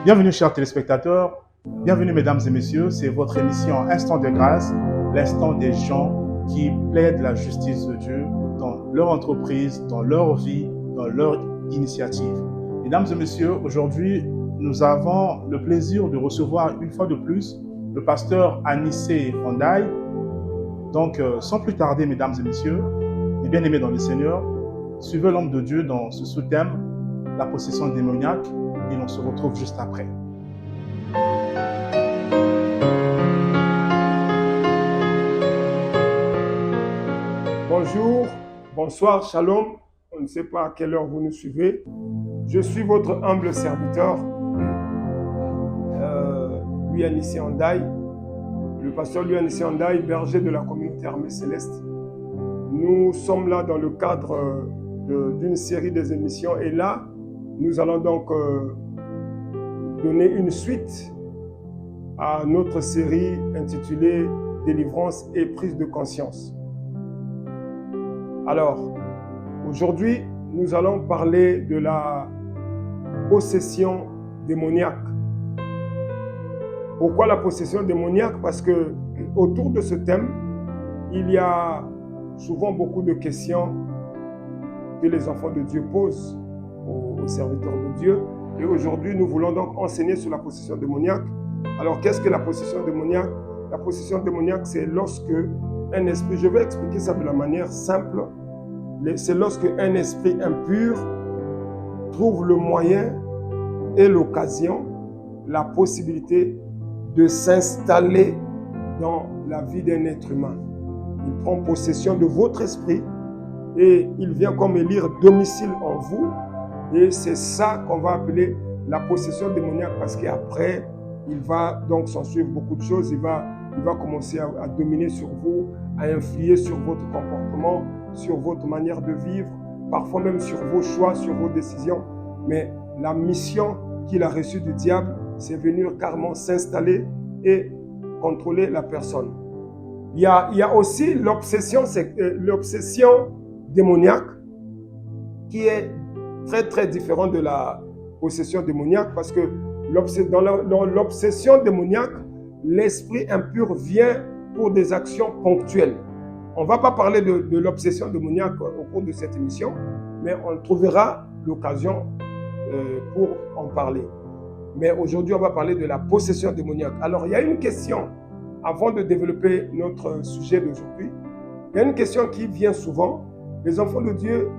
Bienvenue chers téléspectateurs, bienvenue mesdames et messieurs, c'est votre émission Instant de grâce, l'instant des gens qui plaident la justice de Dieu dans leur entreprise, dans leur vie, dans leur initiative. Mesdames et messieurs, aujourd'hui, nous avons le plaisir de recevoir une fois de plus le pasteur Anissé Ondaye. Donc, sans plus tarder, mesdames et messieurs, les bien-aimés dans le Seigneur, suivez l'homme de Dieu dans ce sous-thème, la possession démoniaque, et on se retrouve juste après. Bonjour, bonsoir, shalom. On ne sait pas à quelle heure vous nous suivez. Je suis votre humble serviteur, Louis Anissé Ondaye, le pasteur Louis Anissé Ondaye, berger de la communauté Armée Céleste. Nous sommes là dans le cadre d'une série des émissions et là, nous allons donc donner une suite à notre série intitulée « Délivrance et prise de conscience ». Alors, aujourd'hui, nous allons parler de la possession démoniaque. Pourquoi la possession démoniaque? Parce que autour de ce thème, il y a souvent beaucoup de questions que les enfants de Dieu posent aux serviteurs de Dieu. Et aujourd'hui, nous voulons donc enseigner sur la possession démoniaque. Alors, qu'est-ce que la possession démoniaque? La possession démoniaque, c'est lorsque un esprit, je vais expliquer ça de la manière simple, c'est lorsque un esprit impur trouve le moyen et l'occasion, la possibilité de s'installer dans la vie d'un être humain. Il prend possession de votre esprit et il vient comme élire domicile en vous. Et c'est ça qu'on va appeler la possession démoniaque parce qu'après, il va donc s'en suivre beaucoup de choses. Il va commencer à dominer sur vous, à influer sur votre comportement, sur votre manière de vivre, parfois même sur vos choix, sur vos décisions. Mais la mission qu'il a reçue du diable, c'est venir carrément s'installer et contrôler la personne. Il y a aussi l'obsession démoniaque qui est très très différent de la possession démoniaque parce que dans l'obsession démoniaque, l'esprit impur vient pour des actions ponctuelles. On ne va pas parler de l'obsession démoniaque au cours de cette émission, mais on trouvera l'occasion pour en parler. Mais aujourd'hui, on va parler de la possession démoniaque. Alors, il y a une question, avant de développer notre sujet d'aujourd'hui, il y a une question qui vient souvent. Les enfants de Dieu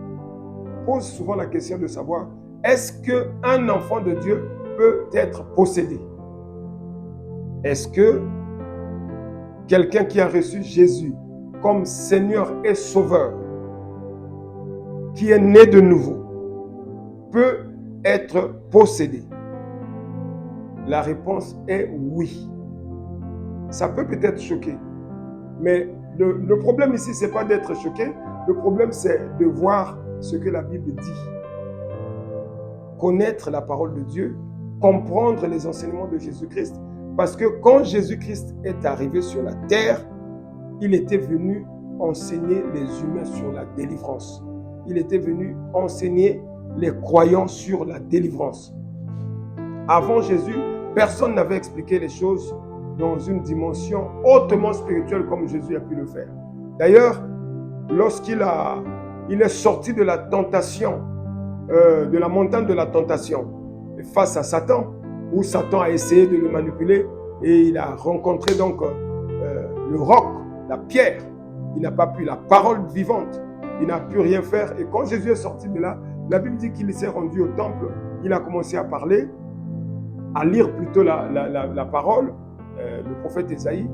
posent souvent la question de savoir, est-ce qu'un enfant de Dieu peut être possédé? Est-ce que quelqu'un qui a reçu Jésus comme Seigneur et Sauveur, qui est né de nouveau, peut être possédé? La réponse est oui. Ça peut peut-être choquer, mais le problème ici, ce n'est pas d'être choqué, le problème c'est de voir ce que la Bible dit. Connaître la parole de Dieu, comprendre les enseignements de Jésus-Christ, parce que quand Jésus-Christ est arrivé sur la terre, il était venu enseigner les humains sur la délivrance. Il était venu enseigner les croyants sur la délivrance. Avant Jésus, personne n'avait expliqué les choses dans une dimension hautement spirituelle comme Jésus a pu le faire. D'ailleurs, lorsqu'il est sorti de la tentation, de la montagne de la tentation, face à Satan, où Satan a essayé de le manipuler et il a rencontré donc le roc, la pierre. Il n'a pas pu, la parole vivante, il n'a pu rien faire. Et quand Jésus est sorti de là, la Bible dit qu'il s'est rendu au temple, il a commencé à parler, à lire plutôt la parole, le prophète Ésaïe,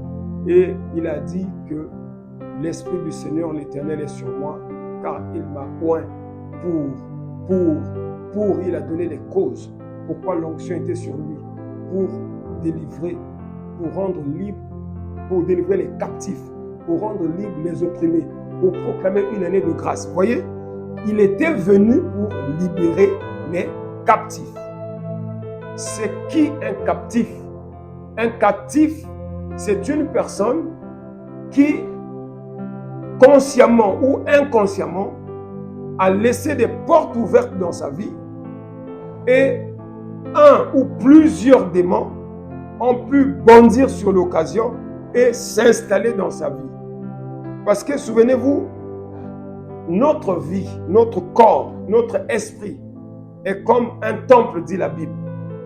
et il a dit que l'Esprit du Seigneur l'Éternel est sur moi, car il m'a oint il a donné les causes. Pourquoi l'onction était sur lui? Pour délivrer, pour rendre libre, pour délivrer les captifs, pour rendre libres les opprimés, pour proclamer une année de grâce. Vous voyez, il était venu pour libérer les captifs. C'est qui un captif? Un captif, c'est une personne qui, consciemment ou inconsciemment, a laissé des portes ouvertes dans sa vie et un ou plusieurs démons ont pu bondir sur l'occasion et s'installer dans sa vie. Parce que souvenez-vous, notre vie, notre corps, notre esprit est comme un temple, dit la Bible.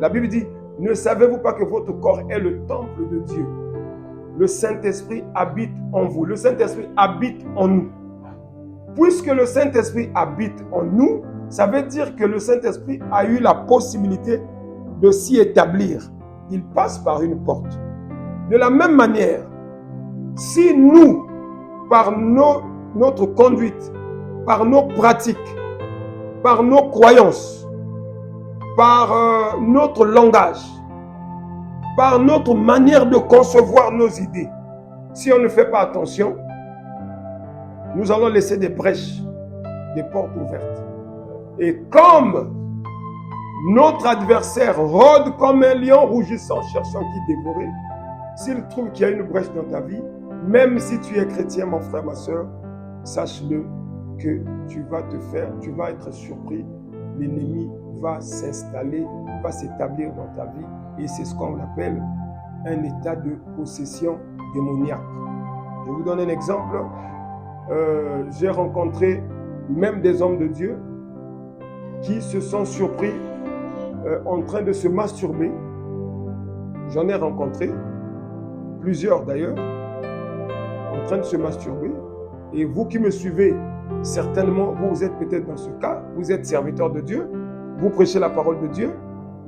La Bible dit, ne savez-vous pas que votre corps est le temple de Dieu? Le Saint-Esprit habite en vous. Le Saint-Esprit habite en nous. Puisque le Saint-Esprit habite en nous, ça veut dire que le Saint-Esprit a eu la possibilité de s'y établir. Il passe par une porte. De la même manière, si nous, par notre conduite, par nos pratiques, par nos croyances, par notre langage, par notre manière de concevoir nos idées, si on ne fait pas attention, nous allons laisser des brèches, des portes ouvertes. Et comme notre adversaire rôde comme un lion rougissant, cherchant qui dévorer, s'il trouve qu'il y a une brèche dans ta vie, même si tu es chrétien, mon frère, ma soeur, sache-le que tu vas être surpris. L'ennemi va s'installer, va s'établir dans ta vie. Et c'est ce qu'on appelle un état de possession démoniaque. Je vous donne un exemple. J'ai rencontré même des hommes de Dieu qui se sont surpris en train de se masturber. J'en ai rencontré plusieurs d'ailleurs, en train de se masturber. Et vous qui me suivez, certainement, vous êtes peut-être dans ce cas, vous êtes serviteur de Dieu, vous prêchez la parole de Dieu,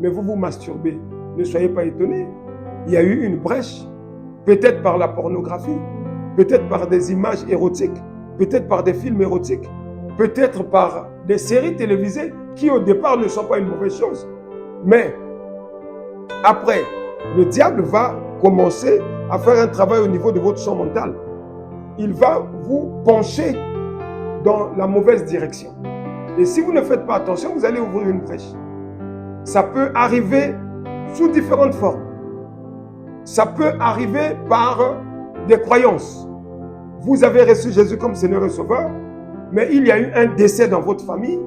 mais vous vous masturbez. Ne soyez pas étonnés. Il y a eu une brèche, peut-être par la pornographie, peut-être par des images érotiques, peut-être par des films érotiques, peut-être par des séries télévisées qui au départ ne sont pas une mauvaise chose. Mais après, le diable va commencer à faire un travail au niveau de votre champ mental. Il va vous pencher dans la mauvaise direction. Et si vous ne faites pas attention, vous allez ouvrir une brèche. Ça peut arriver sous différentes formes. Ça peut arriver par des croyances. Vous avez reçu Jésus comme Seigneur et Sauveur, mais il y a eu un décès dans votre famille.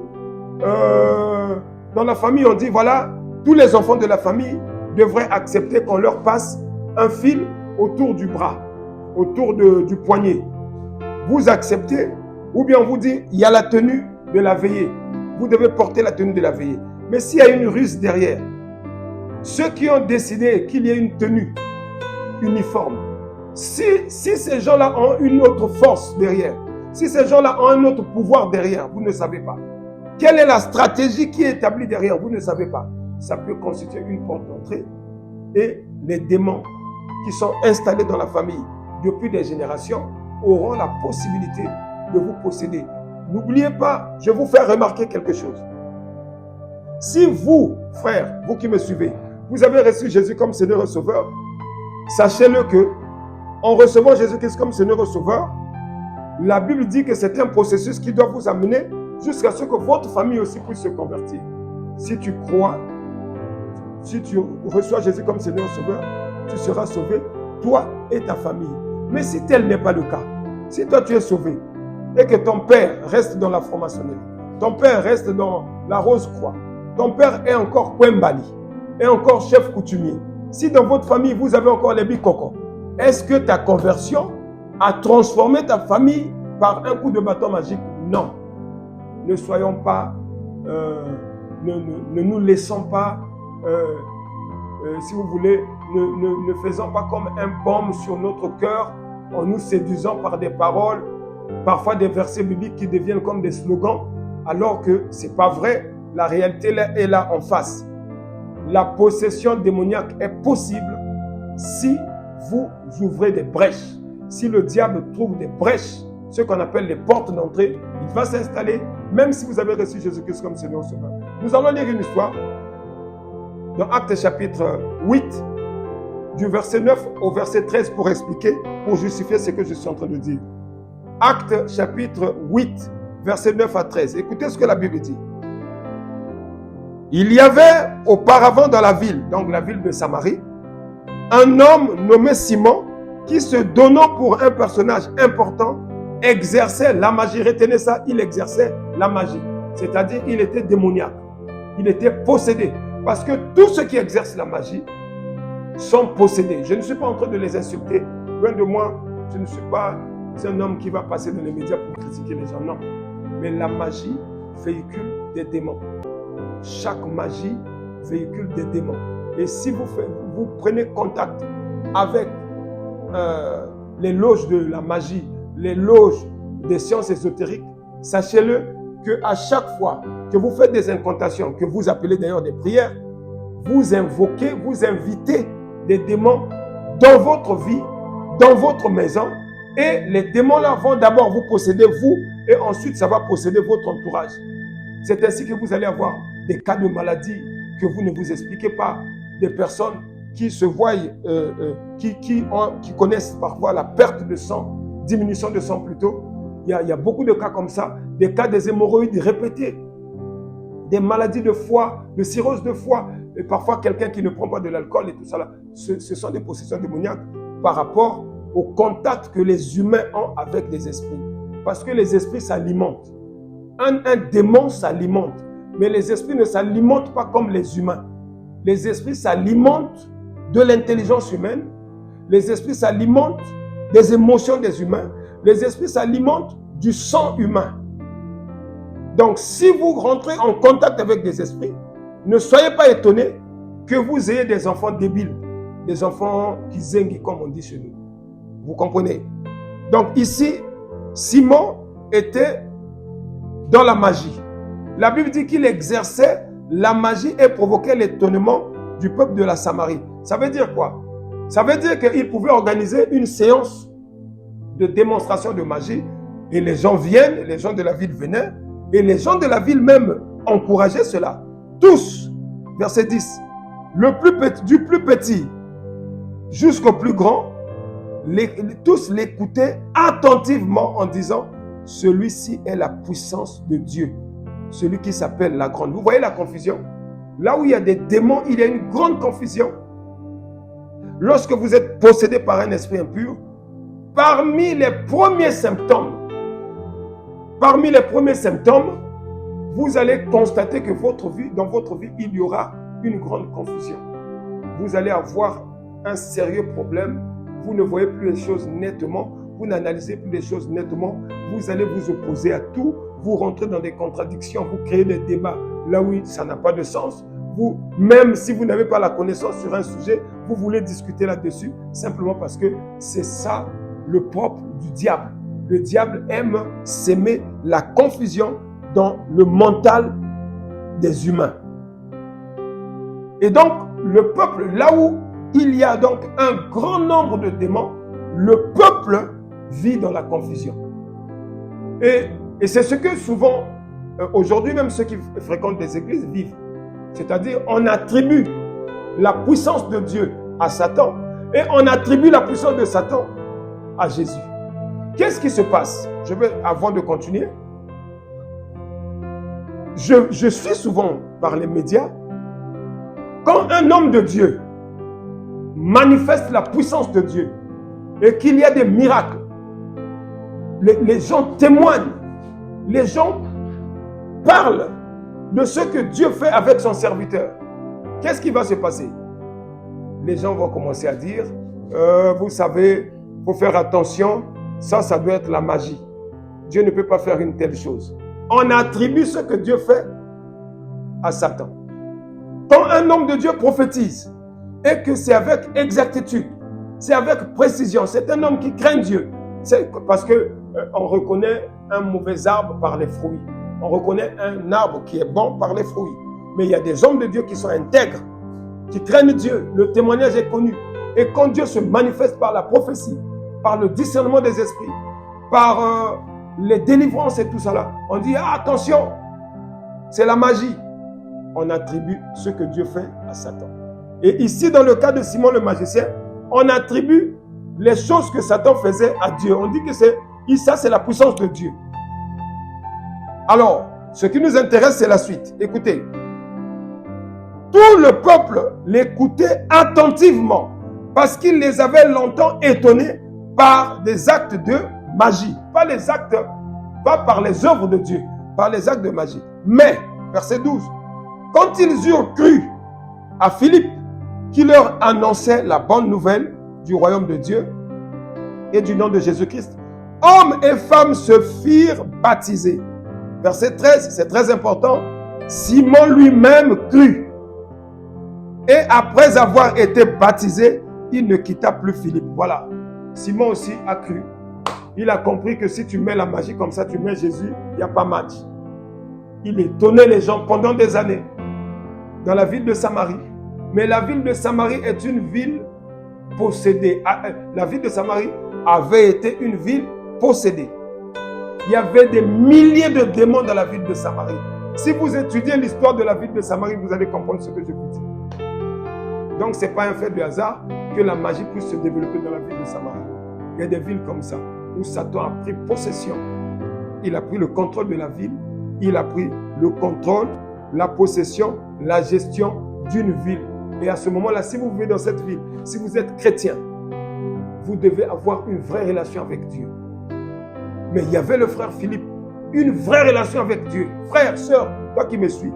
Dans la famille, on dit, voilà, tous les enfants de la famille devraient accepter qu'on leur passe un fil autour du bras, autour du poignet. Vous acceptez, ou bien on vous dit, il y a la tenue de la veillée. Vous devez porter la tenue de la veillée. Mais s'il y a une ruse derrière, ceux qui ont décidé qu'il y ait une tenue uniforme, si ces gens-là ont une autre force derrière, si ces gens-là ont un autre pouvoir derrière, vous ne savez pas. Quelle est la stratégie qui est établie derrière, vous ne savez pas. Ça peut constituer une porte d'entrée et les démons qui sont installés dans la famille depuis des générations auront la possibilité de vous posséder. N'oubliez pas, je vais vous faire remarquer quelque chose. Si vous, frères, vous qui me suivez, vous avez reçu Jésus comme Seigneur et Sauveur, sachez-le que, en recevant Jésus-Christ comme Seigneur et Sauveur, la Bible dit que c'est un processus qui doit vous amener jusqu'à ce que votre famille aussi puisse se convertir. Si tu crois, si tu reçois Jésus comme Seigneur et Sauveur, tu seras sauvé, toi et ta famille. Mais si tel n'est pas le cas, si toi tu es sauvé et que ton père reste dans la franc-maçonnerie, ton père reste dans la Rose-Croix, ton père est encore Kwembali, est encore chef coutumier, si dans votre famille vous avez encore les bicocos, est-ce que ta conversion a transformé ta famille par un coup de bâton magique? Non. Ne soyons pas, ne nous laissons pas, si vous voulez, ne faisons pas comme un baume sur notre cœur en nous séduisant par des paroles, parfois des versets bibliques qui deviennent comme des slogans, alors que ce n'est pas vrai. La réalité est là en face. La possession démoniaque est possible si vous ouvrez des brèches. Si le diable trouve des brèches, ce qu'on appelle les portes d'entrée, il va s'installer, même si vous avez reçu Jésus-Christ comme Seigneur Sauveur. Nous allons lire une histoire dans Actes chapitre 8, du verset 9 au verset 13 pour expliquer, pour justifier ce que je suis en train de dire. Actes chapitre 8, verset 9 à 13. Écoutez ce que la Bible dit. Il y avait auparavant dans la ville, donc la ville de Samarie, un homme nommé Simon qui, se donnant pour un personnage important, exerçait la magie. Retenez ça, il exerçait la magie. C'est-à-dire il était démoniaque. Il était possédé. Parce que tous ceux qui exercent la magie sont possédés. Je ne suis pas en train de les insulter. Loin de moi, je ne suis pas un homme qui va passer dans les médias pour critiquer les gens. Non. Mais la magie véhicule des démons. Chaque magie véhicule des démons. Et si vous prenez contact avec les loges de la magie, les loges des sciences ésotériques, sachez-le qu'à chaque fois que vous faites des incantations, que vous appelez d'ailleurs des prières, vous invoquez, vous invitez des démons dans votre vie, dans votre maison, et les démons-là vont d'abord vous posséder, vous, et ensuite ça va posséder votre entourage. C'est ainsi que vous allez avoir des cas de maladie que vous ne vous expliquez pas, des personnes qui se voient, qui connaissent parfois la perte de sang, diminution de sang plutôt. Il y a beaucoup de cas comme ça, des cas des hémorroïdes répétés, des maladies de foie, de cirrhose de foie, et parfois quelqu'un qui ne prend pas de l'alcool et tout ça. Là. Ce sont des possessions démoniaques par rapport au contact que les humains ont avec les esprits. Parce que les esprits s'alimentent. Un démon s'alimente, mais les esprits ne s'alimentent pas comme les humains. Les esprits s'alimentent de l'intelligence humaine, les esprits s'alimentent des émotions des humains, les esprits s'alimentent du sang humain. Donc, si vous rentrez en contact avec des esprits, ne soyez pas étonnés que vous ayez des enfants débiles, des enfants qui zenguent, comme on dit chez nous. Vous comprenez? Donc ici, Simon était dans la magie. La Bible dit qu'il exerçait la magie et provoquait l'étonnement du peuple de la Samarie. Ça veut dire quoi? Ça veut dire qu'il pouvait organiser une séance de démonstration de magie et les gens viennent, les gens de la ville venaient et les gens de la ville même encourageaient cela. Tous, verset 10, du plus petit jusqu'au plus grand, tous l'écoutaient attentivement en disant « Celui-ci est la puissance de Dieu, celui qui s'appelle la grande. » Vous voyez la confusion? Là où il y a des démons, il y a une grande confusion. Lorsque vous êtes possédé par un esprit impur, parmi les premiers symptômes, vous allez constater que dans votre vie, il y aura une grande confusion. Vous allez avoir un sérieux problème. Vous ne voyez plus les choses nettement. Vous n'analysez plus les choses nettement. Vous allez vous opposer à tout. Vous rentrez dans des contradictions. Vous créez des débats là où ça n'a pas de sens. Même si vous n'avez pas la connaissance sur un sujet, vous voulez discuter là-dessus simplement parce que c'est ça le propre du diable. Le diable aime s'aimer la confusion dans le mental des humains. Et donc, le peuple, là où il y a donc un grand nombre de démons, le peuple vit dans la confusion. Et c'est ce que souvent, aujourd'hui, même ceux qui fréquentent des églises vivent. C'est-à-dire, on attribue la puissance de Dieu à Satan et on attribue la puissance de Satan à Jésus. Qu'est-ce qui se passe? Avant de continuer, je suis souvent par les médias, quand un homme de Dieu manifeste la puissance de Dieu et qu'il y a des miracles, les gens témoignent, les gens parlent de ce que Dieu fait avec son serviteur. Qu'est-ce qui va se passer? Les gens vont commencer à dire, vous savez, il faut faire attention, ça doit être la magie. Dieu ne peut pas faire une telle chose. On attribue ce que Dieu fait à Satan. Quand un homme de Dieu prophétise, et que c'est avec exactitude, c'est avec précision, c'est un homme qui craint Dieu. C'est parce qu'on reconnaît un mauvais arbre par les fruits. On reconnaît un arbre qui est bon par les fruits. Mais il y a des hommes de Dieu qui sont intègres, qui craignent Dieu. Le témoignage est connu. Et quand Dieu se manifeste par la prophétie, par le discernement des esprits, par les délivrances et tout ça là, on dit attention, c'est la magie. On attribue ce que Dieu fait à Satan. Et ici, dans le cas de Simon le magicien, on attribue les choses que Satan faisait à Dieu. On dit que ça, c'est la puissance de Dieu. Alors, ce qui nous intéresse, c'est la suite. Écoutez, tout le peuple l'écoutait attentivement parce qu'il les avait longtemps étonnés par des actes de magie. Pas par les œuvres de Dieu, par les actes de magie. Mais, verset 12, quand ils eurent cru à Philippe, qui leur annonçait la bonne nouvelle du royaume de Dieu et du nom de Jésus-Christ. Hommes et femmes se firent baptiser. Verset 13, c'est très important. Simon lui-même crut. Et après avoir été baptisé, il ne quitta plus Philippe. Voilà. Simon aussi a cru. Il a compris que si tu mets la magie comme ça, tu mets Jésus, il n'y a pas match. Il étonnait les gens pendant des années dans la ville de Samarie. Mais la ville de Samarie est une ville possédée. La ville de Samarie avait été une ville possédée. Il y avait des milliers de démons dans la ville de Samarie. Si vous étudiez l'histoire de la ville de Samarie, vous allez comprendre ce que je vous dis. Donc, ce n'est pas un fait de hasard que la magie puisse se développer dans la ville de Samarie. Il y a des villes comme ça, où Satan a pris possession. Il a pris le contrôle de la ville. Il a pris le contrôle, la possession, la gestion d'une ville. Et à ce moment-là, si vous vivez dans cette ville, si vous êtes chrétien, vous devez avoir une vraie relation avec Dieu. Mais il y avait le frère Philippe, une vraie relation avec Dieu. Frère, sœur, toi qui me suis,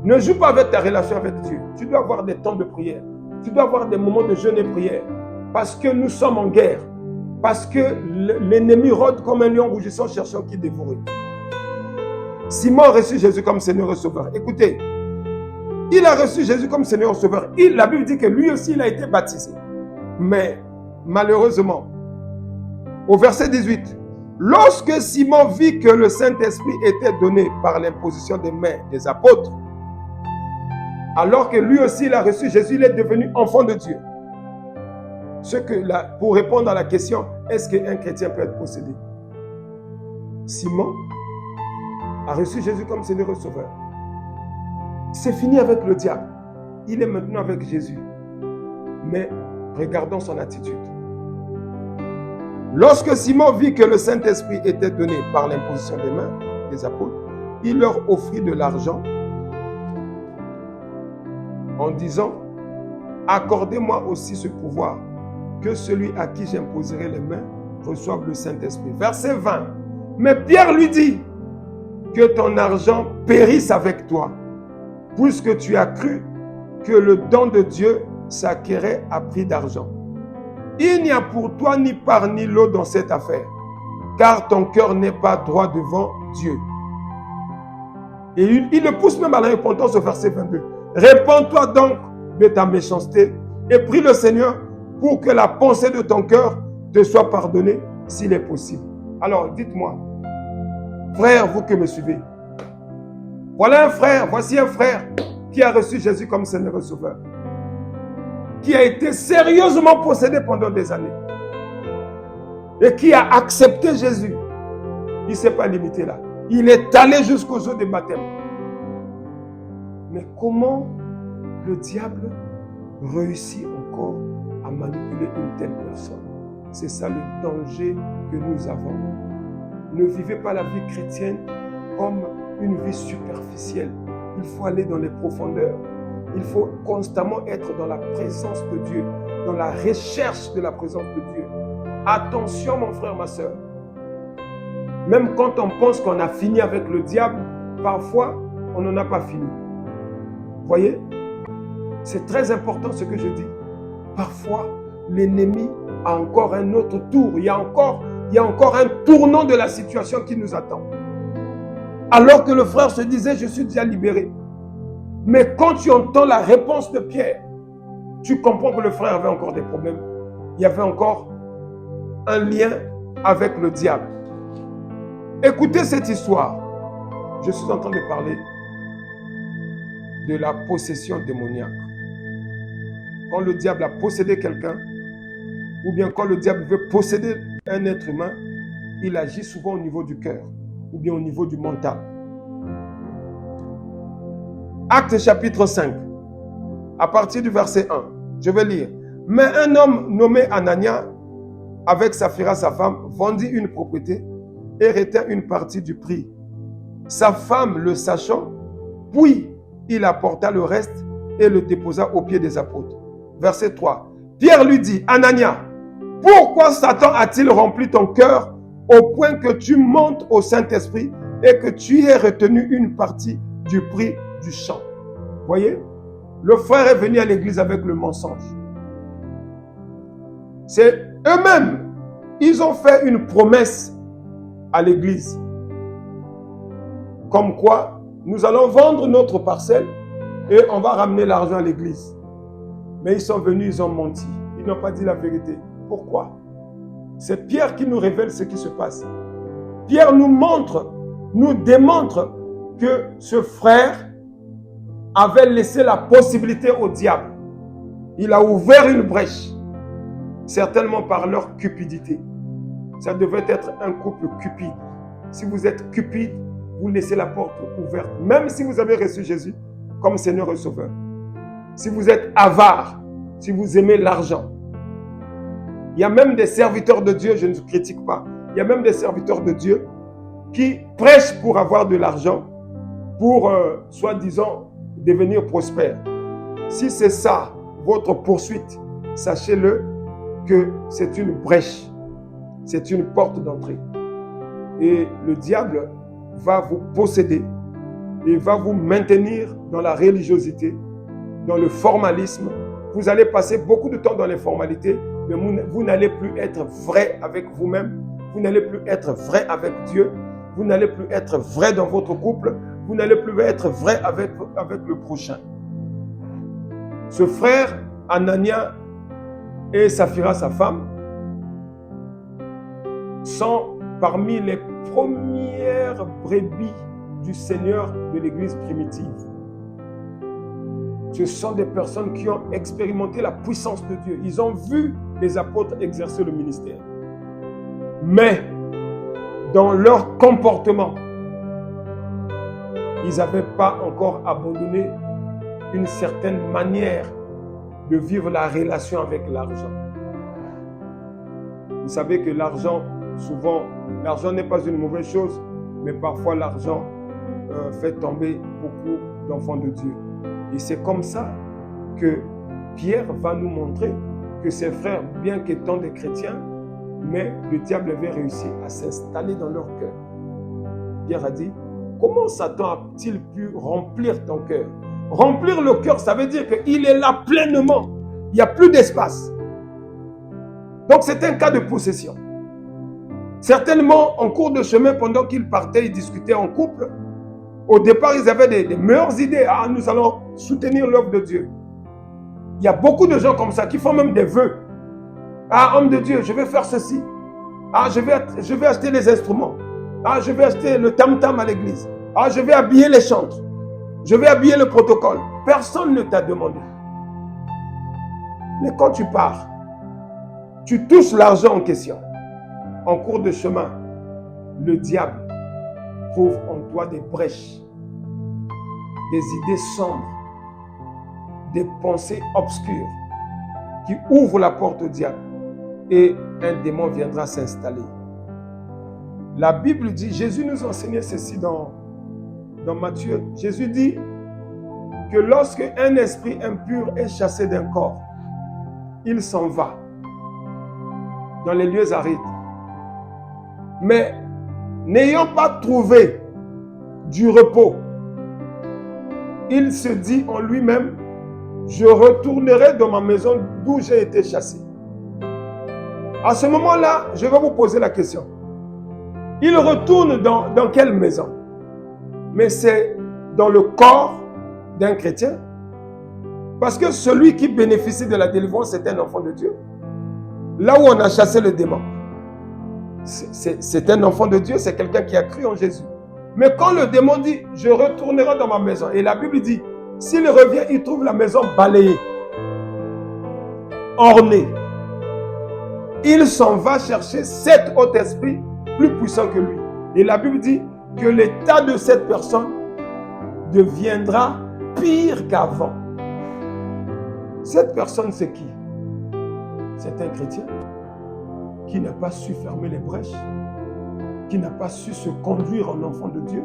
ne joue pas avec ta relation avec Dieu. Tu dois avoir des temps de prière. Tu dois avoir des moments de jeûne et prière. Parce que nous sommes en guerre. Parce que l'ennemi rôde comme un lion rougissant cherchant qui dévorer. Simon a reçu Jésus comme Seigneur et Sauveur. Écoutez, il a reçu Jésus comme Seigneur et Sauveur. La Bible dit que lui aussi, il a été baptisé. Mais malheureusement, au verset 18, lorsque Simon vit que le Saint-Esprit était donné par l'imposition des mains des apôtres, alors que lui aussi il a reçu Jésus, il est devenu enfant de Dieu. Pour répondre à la question, est-ce qu'un chrétien peut être possédé? Simon a reçu Jésus comme Seigneur et Sauveur. C'est fini avec le diable. Il est maintenant avec Jésus. Mais regardons son attitude. Lorsque Simon vit que le Saint-Esprit était donné par l'imposition des mains des apôtres, il leur offrit de l'argent en disant, accordez-moi aussi ce pouvoir, que celui à qui j'imposerai les mains reçoive le Saint-Esprit. Verset 20. Mais Pierre lui dit, que ton argent périsse avec toi, puisque tu as cru que le don de Dieu s'acquérait à prix d'argent. Il n'y a pour toi ni part ni lot dans cette affaire, car ton cœur n'est pas droit devant Dieu. Et il le pousse même à la repentance au verset 22. Répands-toi donc de ta méchanceté et prie le Seigneur pour que la pensée de ton cœur te soit pardonnée s'il est possible. Alors dites-moi, frère, vous que me suivez, voilà un frère, voici un frère qui a reçu Jésus comme Seigneur et Sauveur, qui a été sérieusement possédé pendant des années et qui a accepté Jésus. Il ne s'est pas limité là. Il est allé jusqu'aux eaux des baptêmes. Mais comment le diable réussit encore à manipuler une telle personne? C'est ça le danger que nous avons. Ne vivez pas la vie chrétienne comme une vie superficielle. Il faut aller dans les profondeurs. Il faut constamment être dans la présence de Dieu, dans la recherche de la présence de Dieu. Attention mon frère, ma soeur. Même quand on pense qu'on a fini avec le diable, parfois on n'en a pas fini. Vous voyez? C'est très important ce que je dis. Parfois, l'ennemi a encore un autre tour. Il y a encore un tournant de la situation qui nous attend. Alors que le frère se disait, je suis déjà libéré. Mais quand tu entends la réponse de Pierre, tu comprends que le frère avait encore des problèmes. Il y avait encore un lien avec le diable. Écoutez cette histoire. Je suis en train de parler de la possession démoniaque. Quand le diable a possédé quelqu'un, ou bien quand le diable veut posséder un être humain, il agit souvent au niveau du cœur, ou bien au niveau du mental. Actes chapitre 5, à partir du verset 1, je vais lire. Mais un homme nommé Anania, avec Saphira sa femme, vendit une propriété et retint une partie du prix. Sa femme le sachant, puis il apporta le reste et le déposa aux pieds des apôtres. Verset 3. Pierre lui dit, Anania, pourquoi Satan a-t-il rempli ton cœur au point que tu montes au Saint-Esprit et que tu aies retenu une partie du prix du champ? Voyez, le frère est venu à l'église avec le mensonge. C'est eux-mêmes, ils ont fait une promesse à l'église. Comme quoi, nous allons vendre notre parcelle et on va ramener l'argent à l'église. Mais ils sont venus, ils ont menti. Ils n'ont pas dit la vérité. Pourquoi? C'est Pierre qui nous révèle ce qui se passe. Pierre nous montre, nous démontre que ce frère avait laissé la possibilité au diable. Il a ouvert une brèche, certainement par leur cupidité. Ça devait être un couple cupide. Si vous êtes cupide, vous laissez la porte ouverte, même si vous avez reçu Jésus comme Seigneur et Sauveur. Si vous êtes avare, si vous aimez l'argent. Il y a même des serviteurs de Dieu, je ne critique pas, il y a même des serviteurs de Dieu qui prêchent pour avoir de l'argent, pour, soi-disant, devenir prospère. Si c'est ça, votre poursuite, sachez-le que c'est une brèche, c'est une porte d'entrée. Et le diable va vous posséder et va vous maintenir dans la religiosité, dans le formalisme. Vous allez passer beaucoup de temps dans les formalités, mais vous n'allez plus être vrai avec vous-même, vous n'allez plus être vrai avec Dieu, vous n'allez plus être vrai dans votre couple, vous n'allez plus être vrai avec le prochain. Ce frère, Anania et Saphira, sa femme, sont parmi les premières brebis du Seigneur de l'Église primitive. Ce sont des personnes qui ont expérimenté la puissance de Dieu. Ils ont vu les apôtres exercer le ministère. Mais, dans leur comportement, ils n'avaient pas encore abandonné une certaine manière de vivre la relation avec l'argent. Vous savez que l'argent, souvent, l'argent n'est pas une mauvaise chose, mais parfois l'argent fait tomber beaucoup d'enfants de Dieu. Et c'est comme ça que Pierre va nous montrer que ses frères, bien qu'étant des chrétiens, mais le diable avait réussi à s'installer dans leur cœur. Pierre a dit, comment Satan a-t-il pu remplir ton cœur? Remplir le cœur, ça veut dire qu'il est là pleinement. Il n'y a plus d'espace. Donc c'est un cas de possession. Certainement, en cours de chemin, pendant qu'ils partaient, ils discutaient en couple. Au départ, ils avaient des meilleures idées. Ah, nous allons soutenir l'œuvre de Dieu. Il y a beaucoup de gens comme ça qui font même des vœux. Ah, homme de Dieu, je vais faire ceci. Ah, je vais acheter les instruments. Ah, je vais acheter le tam-tam à l'église. Ah, je vais habiller les chantres. Je vais habiller le protocole. Personne ne t'a demandé. Mais quand tu pars, tu touches l'argent en question. En cours de chemin, le diable trouve en toi des brèches, des idées sombres, des pensées obscures qui ouvrent la porte au diable et un démon viendra s'installer. La Bible dit, Jésus nous enseignait ceci dans Matthieu. Jésus dit que lorsque un esprit impur est chassé d'un corps, il s'en va dans les lieux arides. Mais n'ayant pas trouvé du repos, il se dit en lui-même, je retournerai dans ma maison d'où j'ai été chassé. À ce moment-là, je vais vous poser la question. Il retourne dans quelle maison? Mais c'est dans le corps d'un chrétien. Parce que celui qui bénéficie de la délivrance, c'est un enfant de Dieu. Là où on a chassé le démon, c'est un enfant de Dieu, c'est quelqu'un qui a cru en Jésus. Mais quand le démon dit, je retournerai dans ma maison, et la Bible dit, s'il revient, il trouve la maison balayée, ornée. Il s'en va chercher 7 autres esprits plus puissants que lui. Et la Bible dit que l'état de cette personne deviendra pire qu'avant. Cette personne, c'est qui? C'est un chrétien qui n'a pas su fermer les brèches, qui n'a pas su se conduire en enfant de Dieu.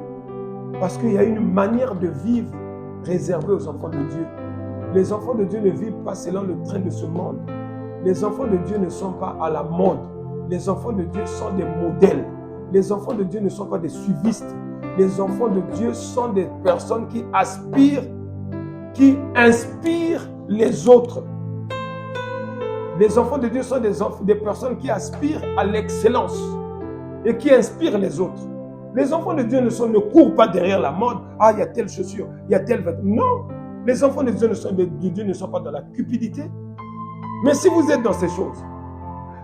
Parce qu'il y a une manière de vivre réservée aux enfants de Dieu. Les enfants de Dieu ne vivent pas selon le train de ce monde. Les enfants de Dieu ne sont pas à la mode. Les enfants de Dieu sont des modèles. Les enfants de Dieu ne sont pas des suivistes. Les enfants de Dieu sont des personnes qui aspirent qui inspirent les autres. Les enfants de Dieu sont des personnes qui aspirent à l'excellence et qui inspirent les autres. Les enfants de Dieu ne courent pas derrière la mode. Ah, il y a telle chaussure, il y a tel vêtement. Non, les enfants de Dieu ne sont pas dans la cupidité. Mais si vous êtes dans ces choses,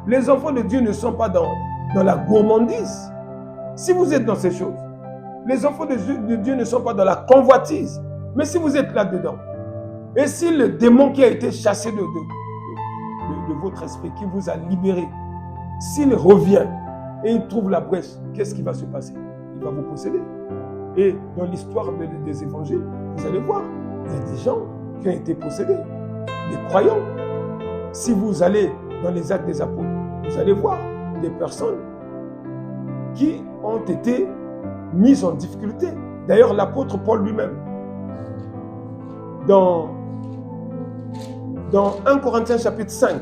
les enfants de Dieu ne sont pas dans la gourmandise. Si vous êtes dans ces choses, les enfants de Dieu ne sont pas dans la convoitise. Mais si vous êtes là-dedans, et si le démon qui a été chassé de votre esprit, qui vous a libéré, s'il revient et il trouve la brèche, qu'est-ce qui va se passer? Il va vous posséder. Et dans l'histoire des évangiles, vous allez voir, il y a des gens qui ont été possédés, des croyants. Si vous allez dans les actes des apôtres, vous allez voir des personnes qui ont été mises en difficulté. D'ailleurs, l'apôtre Paul lui-même, dans 1 Corinthiens chapitre 5,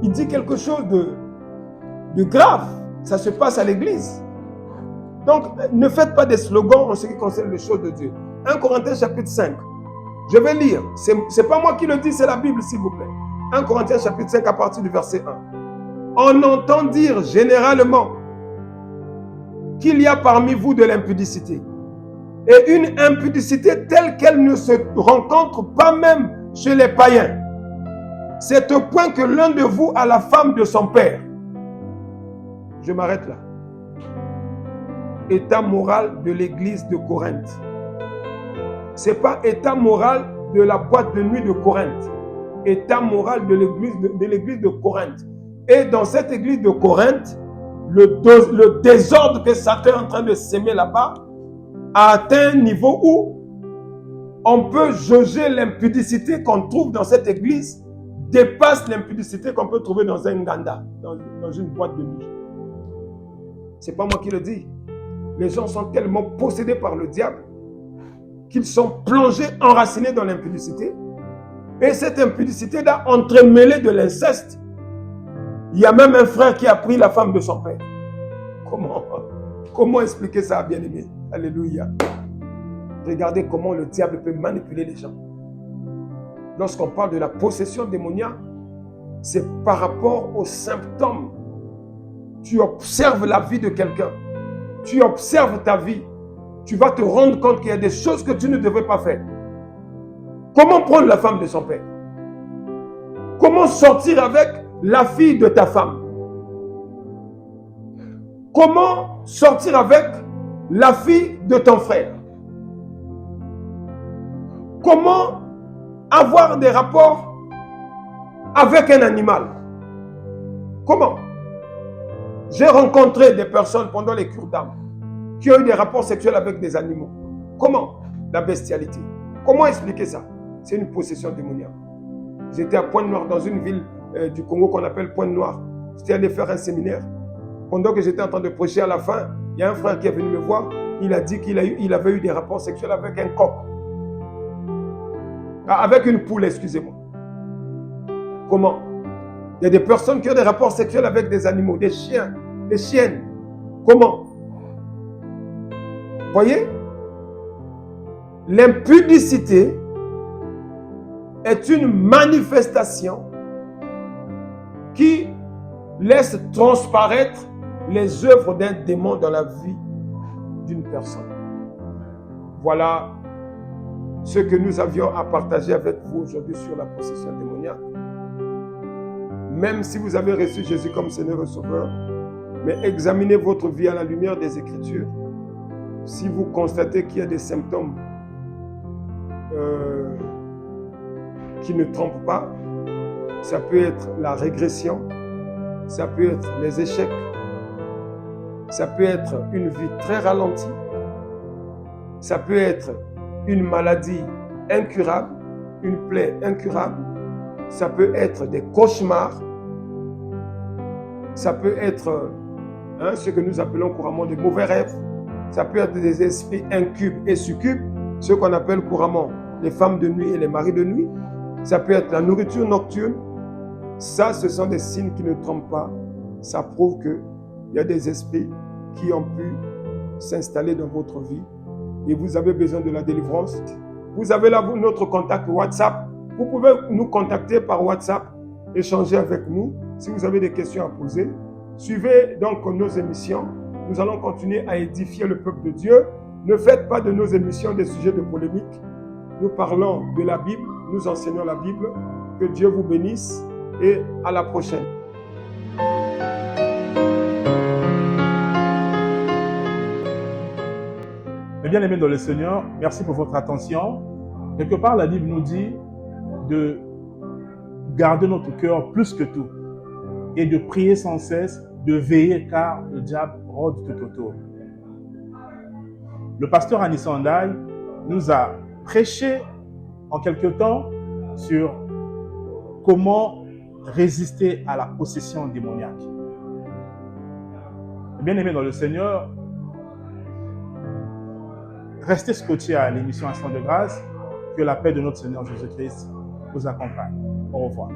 il dit quelque chose de grave. Ça se passe à l'église. Donc, ne faites pas des slogans en ce qui concerne les choses de Dieu. 1 Corinthiens chapitre 5. Je vais lire. Ce n'est pas moi qui le dis, c'est la Bible, s'il vous plaît. 1 Corinthiens chapitre 5 à partir du verset 1. On entend dire généralement qu'il y a parmi vous de l'impudicité. Et une impudicité telle qu'elle ne se rencontre pas même chez les païens. C'est au point que l'un de vous a la femme de son père. Je m'arrête là. État moral de l'église de Corinthe. Ce n'est pas état moral de la boîte de nuit de Corinthe. État moral de l'église de Corinthe. Et dans cette église de Corinthe, le désordre que Satan est en train de s'aimer là-bas a atteint un niveau où on peut jauger l'impudicité qu'on trouve dans cette église dépasse l'impudicité qu'on peut trouver dans un ganda, dans une boîte de nuit. C'est pas moi qui le dis. Les gens sont tellement possédés par le diable qu'ils sont plongés, enracinés dans l'impudicité. Et cette impudicité a entremêlé de l'inceste. Il y a même un frère qui a pris la femme de son père. Comment expliquer ça, bien-aimé? Alléluia. Regardez comment le diable peut manipuler les gens. Lorsqu'on parle de la possession démoniaque, c'est par rapport aux symptômes. Tu observes la vie de quelqu'un. Tu observes ta vie. Tu vas te rendre compte qu'il y a des choses que tu ne devrais pas faire. Comment prendre la femme de son père? Comment sortir avec la fille de ta femme? Comment sortir avec la fille de ton frère? Comment avoir des rapports avec un animal? Comment? J'ai rencontré des personnes pendant les cures d'âme qui ont eu des rapports sexuels avec des animaux. Comment? La bestialité. Comment expliquer ça? C'est une possession démoniaque. J'étais à Pointe-Noire, dans une ville du Congo qu'on appelle Pointe-Noire. J'étais allé faire un séminaire. Pendant que j'étais en train de prêcher, à la fin, il y a un frère qui est venu me voir. Il a dit qu'il avait eu des rapports sexuels avec un coq. Avec une poule, excusez-moi. Comment? Il y a des personnes qui ont des rapports sexuels avec des animaux, des chiens, des chiennes. Comment? Voyez? L'impudicité est une manifestation qui laisse transparaître les œuvres d'un démon dans la vie d'une personne. Voilà ce que nous avions à partager avec vous aujourd'hui sur la possession démoniaque. Même si vous avez reçu Jésus comme Seigneur et Sauveur, mais examinez votre vie à la lumière des Écritures. Si vous constatez qu'il y a des symptômes qui ne trompent pas, ça peut être la régression, ça peut être les échecs, ça peut être une vie très ralentie, ça peut être une maladie incurable, une plaie incurable, ça peut être des cauchemars, ça peut être ce que nous appelons couramment des mauvais rêves, ça peut être des esprits incubes et succubes, ce qu'on appelle couramment les femmes de nuit et les maris de nuit, ça peut être la nourriture nocturne. Ça, ce sont des signes qui ne trompent pas. Ça prouve qu'il y a des esprits qui ont pu s'installer dans votre vie et vous avez besoin de la délivrance. Vous avez là notre contact WhatsApp. Vous pouvez nous contacter par WhatsApp, échanger avec nous si vous avez des questions à poser. Suivez donc nos émissions. Nous allons continuer à édifier le peuple de Dieu. Ne faites pas de nos émissions des sujets de polémique. Nous parlons de la Bible, nous enseignons la Bible. Que Dieu vous bénisse et à la prochaine. Mes bien-aimés dans le Seigneur, merci pour votre attention. Quelque part, la Bible nous dit de garder notre cœur plus que tout et de prier sans cesse, de veiller car le diable rôde tout autour. Le pasteur Annie Sandai nous a prêché en quelque temps sur comment résister à la possession démoniaque. Bien-aimés dans le Seigneur, restez scotchés à l'émission Instant de grâce. Que la paix de notre Seigneur Jésus-Christ vous accompagne. Au revoir.